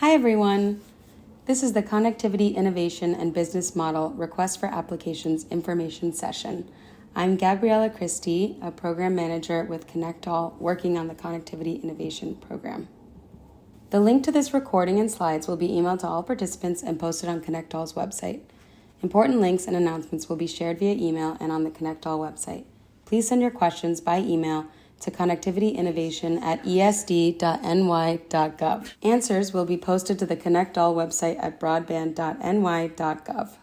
Hi everyone! This is the Connectivity Innovation and Business Model Request for Applications information session. I'm Gabriella Christie, a program manager with ConnectAll working on the Connectivity Innovation program. The link to this recording and slides will be emailed to all participants and posted on ConnectAll's website. Important links and announcements will be shared via email and on the ConnectAll website. Please send your questions by email to connectivityinnovation@esd.ny.gov. Answers will be posted to the ConnectAll website at broadband.ny.gov.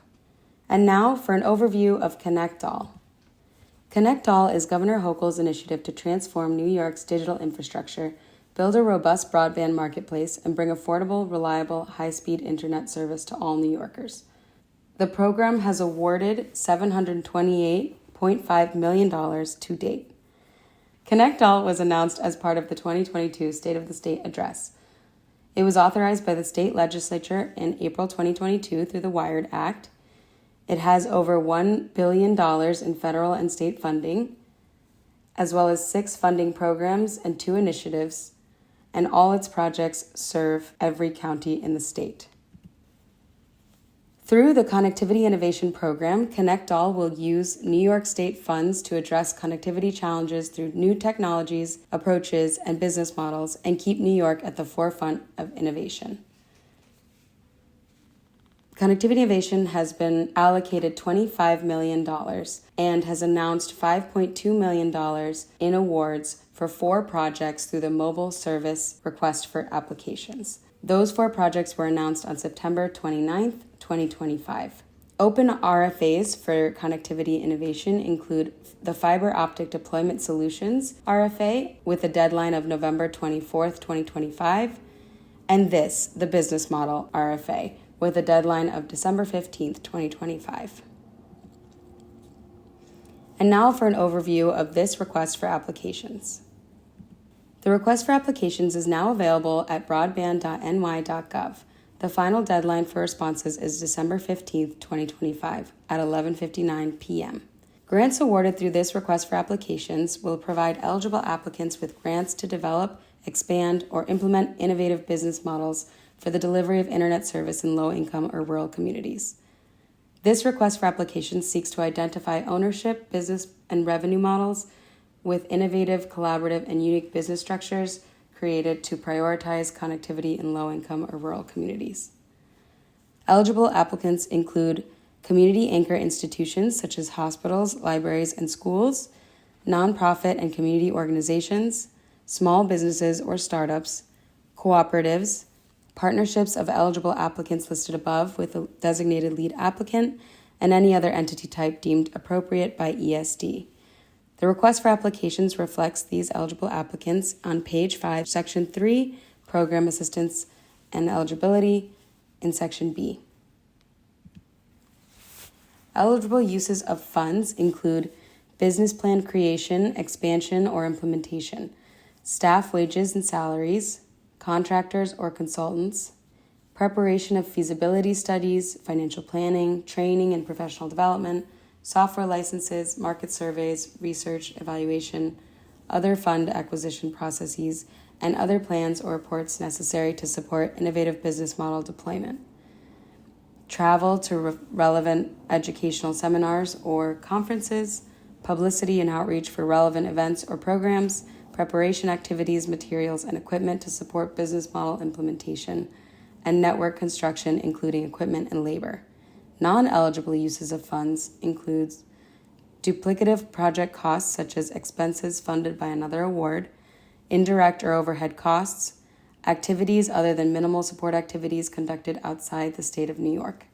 And now for an overview of ConnectAll. ConnectAll is Governor Hochul's initiative to transform New York's digital infrastructure, build a robust broadband marketplace, and bring affordable, reliable, high-speed internet service to all New Yorkers. The program has awarded $728.5 million to date. ConnectAll was announced as part of the 2022 State of the State Address. It was authorized by the state legislature in April 2022 through the WIRED Act. It has over $1 billion in federal and state funding, as well as 6 funding programs and 2 initiatives, and all its projects serve every county in the state. Through the Connectivity Innovation Program, ConnectAll will use New York State funds to address connectivity challenges through new technologies, approaches, and business models, and keep New York at the forefront of innovation. Connectivity Innovation has been allocated $25 million and has announced $5.2 million in awards for 4 projects through the Mobile Service Request for Applications. Those 4 projects were announced on September 29th, 2025. Open RFAs for connectivity innovation include the Fiber Optic Deployment Solutions RFA with a deadline of November 24th, 2025, and the Business Model RFA with a deadline of December 15th, 2025. And now for an overview of this request for applications. The request for applications is now available at broadband.ny.gov. The final deadline for responses is December 15th, 2025 at 11:59 p.m. Grants awarded through this request for applications will provide eligible applicants with grants to develop, expand, or implement innovative business models for the delivery of internet service in low-income or rural communities. This request for applications seeks to identify ownership, business, and revenue models with innovative, collaborative, and unique business structures created to prioritize connectivity in low-income or rural communities. Eligible applicants include community anchor institutions such as hospitals, libraries, and schools, nonprofit and community organizations, small businesses or startups, cooperatives, partnerships of eligible applicants listed above with a designated lead applicant, and any other entity type deemed appropriate by ESD. The request for applications reflects these eligible applicants on page 5, section 3, Program Assistance and Eligibility, in section B. Eligible uses of funds include business plan creation, expansion, or implementation, staff wages and salaries, contractors or consultants, preparation of feasibility studies, financial planning, training and professional development, software licenses, market surveys, research, evaluation, other fund acquisition processes, and other plans or reports necessary to support innovative business model deployment. Travel to relevant educational seminars or conferences, publicity and outreach for relevant events or programs, preparation activities, materials, and equipment to support business model implementation, and network construction, including equipment and labor. Non-eligible uses of funds includes duplicative project costs such as expenses funded by another award, indirect or overhead costs, activities other than minimal support activities conducted outside the state of New York.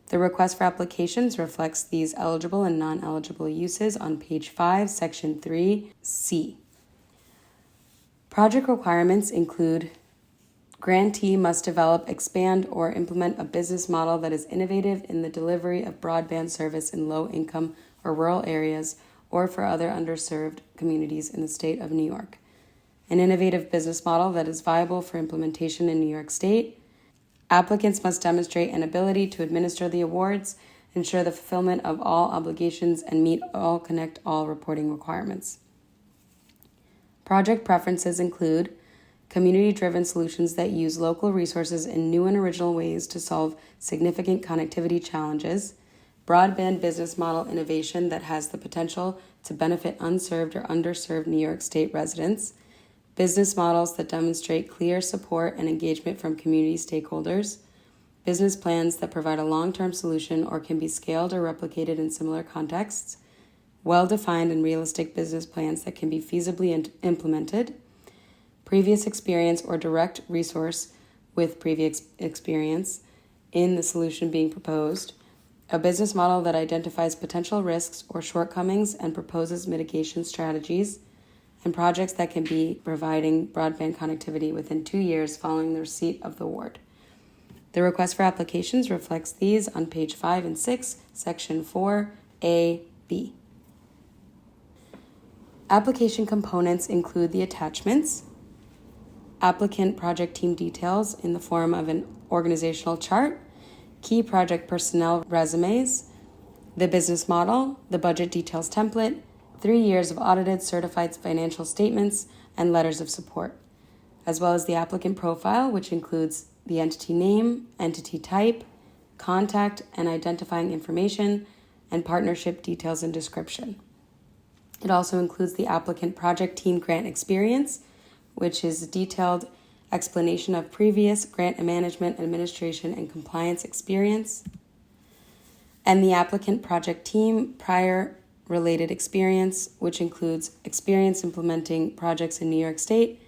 The request for applications reflects these eligible and non-eligible uses on page 5, section 3C. Project requirements include grantee must develop, expand, or implement a business model that is innovative in the delivery of broadband service in low-income or rural areas or for other underserved communities in the state of New York. An innovative business model that is viable for implementation in New York State. Applicants must demonstrate an ability to administer the awards, ensure the fulfillment of all obligations, and meet all ConnectAll reporting requirements. Project preferences include community-driven solutions that use local resources in new and original ways to solve significant connectivity challenges, broadband business model innovation that has the potential to benefit unserved or underserved New York State residents, business models that demonstrate clear support and engagement from community stakeholders, business plans that provide a long-term solution or can be scaled or replicated in similar contexts, well-defined and realistic business plans that can be feasibly implemented, previous experience or direct resource with previous experience in the solution being proposed, a business model that identifies potential risks or shortcomings and proposes mitigation strategies, and projects that can be providing broadband connectivity within 2 years following the receipt of the award. The request for applications reflects these on page 5 and 6, section 4A-B. Application components include the attachments, applicant project team details in the form of an organizational chart, key project personnel resumes, the business model, the budget details template, 3 years of audited certified financial statements, and letters of support, as well as the applicant profile, which includes the entity name, entity type, contact and identifying information, and partnership details and description. It also includes the applicant project team grant experience, which is a detailed explanation of previous grant management, administration, and compliance experience, and the applicant project team prior related experience, which includes experience implementing projects in New York State,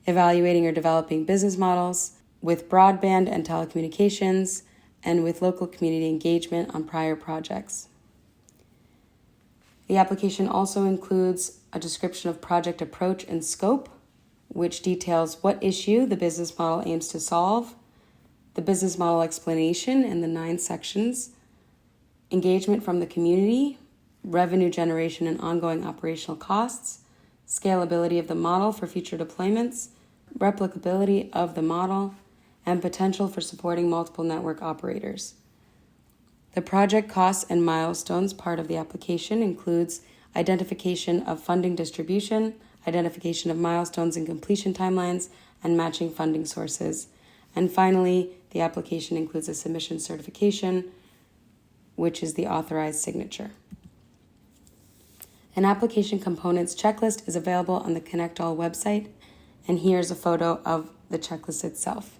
evaluating or developing business models with broadband and telecommunications, and with local community engagement on prior projects. The application also includes a description of project approach and scope, which details what issue the business model aims to solve, the business model explanation in the 9 sections, engagement from the community, revenue generation and ongoing operational costs, scalability of the model for future deployments, replicability of the model, and potential for supporting multiple network operators. The project costs and milestones part of the application includes identification of funding distribution, identification of milestones and completion timelines, and matching funding sources. And finally, the application includes a submission certification, which is the authorized signature. An application components checklist is available on the ConnectAll website, and here's a photo of the checklist itself.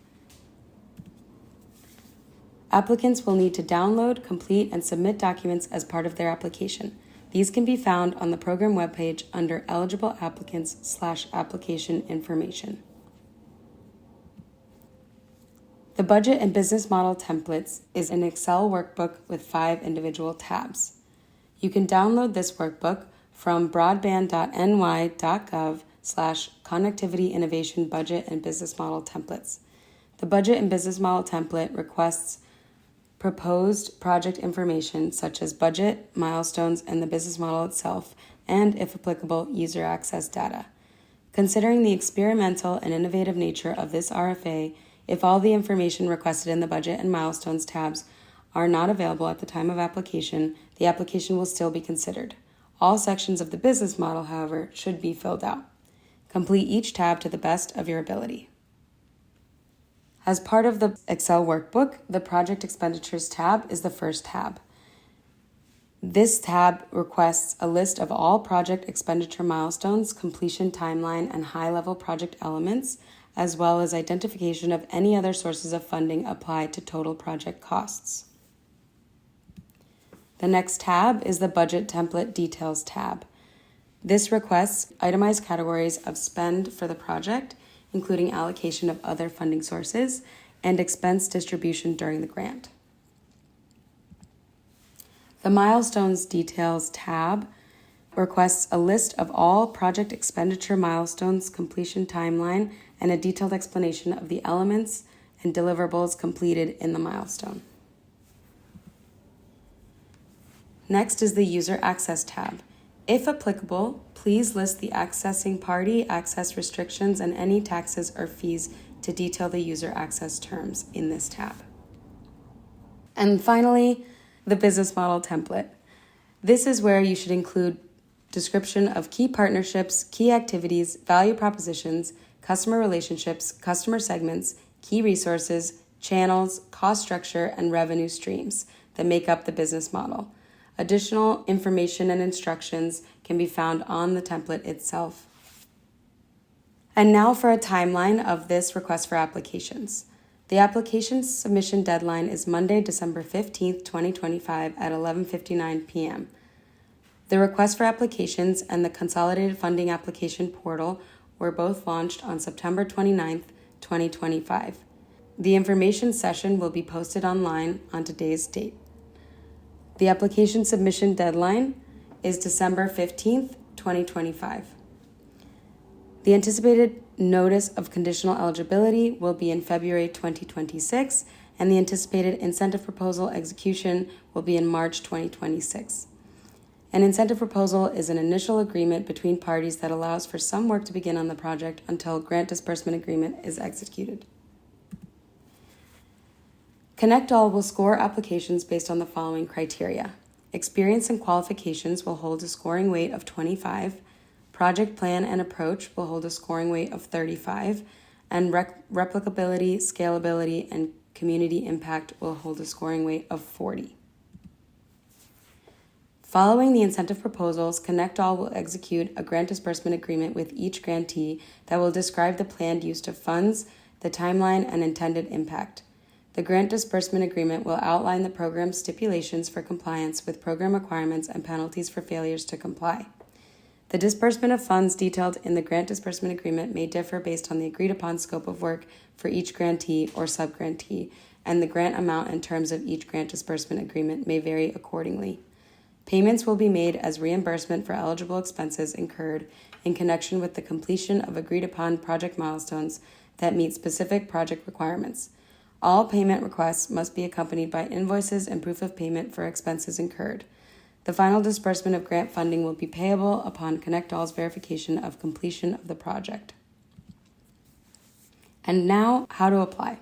Applicants will need to download, complete, and submit documents as part of their application. These can be found on the program webpage under Eligible Applicants/Application Information. The Budget and Business Model Templates is an Excel workbook with 5 individual tabs. You can download this workbook from broadband.ny.gov/connectivity innovation budget and business model templates. The Budget and Business Model Template requests proposed project information such as budget, milestones, and the business model itself, and, if applicable, user access data. Considering the experimental and innovative nature of this RFA, if all the information requested in the budget and milestones tabs are not available at the time of application, the application will still be considered. All sections of the business model, however, should be filled out. Complete each tab to the best of your ability. As part of the Excel workbook, the Project Expenditures tab is the first tab. This tab requests a list of all project expenditure milestones, completion timeline, and high-level project elements, as well as identification of any other sources of funding applied to total project costs. The next tab is the Budget Template Details tab. This requests itemized categories of spend for the project, including allocation of other funding sources and expense distribution during the grant. The Milestones Details tab requests a list of all project expenditure milestones, completion timeline, and a detailed explanation of the elements and deliverables completed in the milestone. Next is the User Access tab. If applicable, please list the accessing party, access restrictions, and any taxes or fees to detail the user access terms in this tab. And finally, the business model template. This is where you should include description of key partnerships, key activities, value propositions, customer relationships, customer segments, key resources, channels, cost structure, and revenue streams that make up the business model. Additional information and instructions can be found on the template itself. And now for a timeline of this request for applications. The application submission deadline is Monday, December 15th, 2025 at 11:59 p.m. The request for applications and the Consolidated Funding Application Portal were both launched on September 29th, 2025. The information session will be posted online on today's date. The application submission deadline is December 15th, 2025. The anticipated notice of conditional eligibility will be in February 2026, and the anticipated incentive proposal execution will be in March 2026. An incentive proposal is an initial agreement between parties that allows for some work to begin on the project until grant disbursement agreement is executed. ConnectAll will score applications based on the following criteria. Experience and qualifications will hold a scoring weight of 25, project plan and approach will hold a scoring weight of 35, and replicability, scalability, and community impact will hold a scoring weight of 40. Following the incentive proposals, ConnectAll will execute a grant disbursement agreement with each grantee that will describe the planned use of funds, the timeline, and intended impact. The grant disbursement agreement will outline the program's stipulations for compliance with program requirements and penalties for failures to comply. The disbursement of funds detailed in the grant disbursement agreement may differ based on the agreed-upon scope of work for each grantee or sub-grantee, and the grant amount and terms of each grant disbursement agreement may vary accordingly. Payments will be made as reimbursement for eligible expenses incurred in connection with the completion of agreed-upon project milestones that meet specific project requirements. All payment requests must be accompanied by invoices and proof of payment for expenses incurred. The final disbursement of grant funding will be payable upon ConnectAll's verification of completion of the project. And now, how to apply.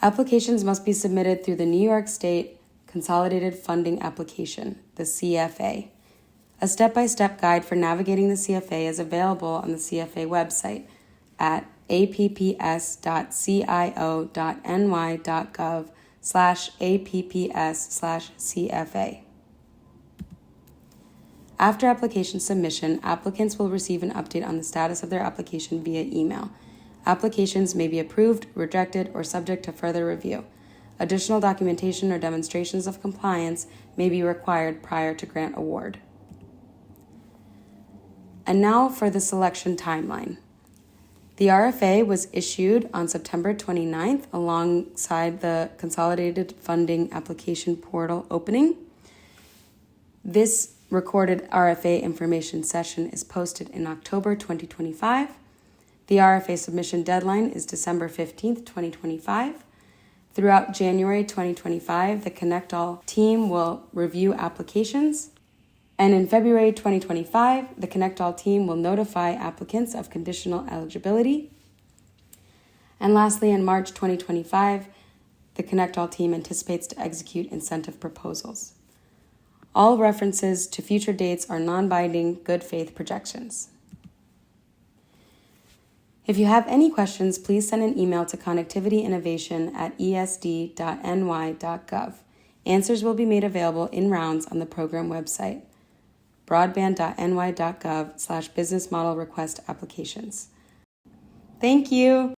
Applications must be submitted through the New York State Consolidated Funding Application, the CFA. A step-by-step guide for navigating the CFA is available on the CFA website at apps.cio.ny.gov/apps/CFA. After application submission, applicants will receive an update on the status of their application via email. Applications may be approved, rejected, or subject to further review. Additional documentation or demonstrations of compliance may be required prior to grant award. And now for the selection timeline. The RFA was issued on September 29th alongside the Consolidated Funding Application Portal opening. This recorded RFA information session is posted in October 2025. The RFA submission deadline is December 15th, 2025. Throughout January 2025, the ConnectAll team will review applications. And in February 2025, the ConnectAll team will notify applicants of conditional eligibility. And lastly, in March 2025, the ConnectAll team anticipates to execute incentive proposals. All references to future dates are non-binding, good faith projections. If you have any questions, please send an email to connectivityinnovation@esd.ny.gov. Answers will be made available in rounds on the program website, broadband.ny.gov/business model request applications. Thank you.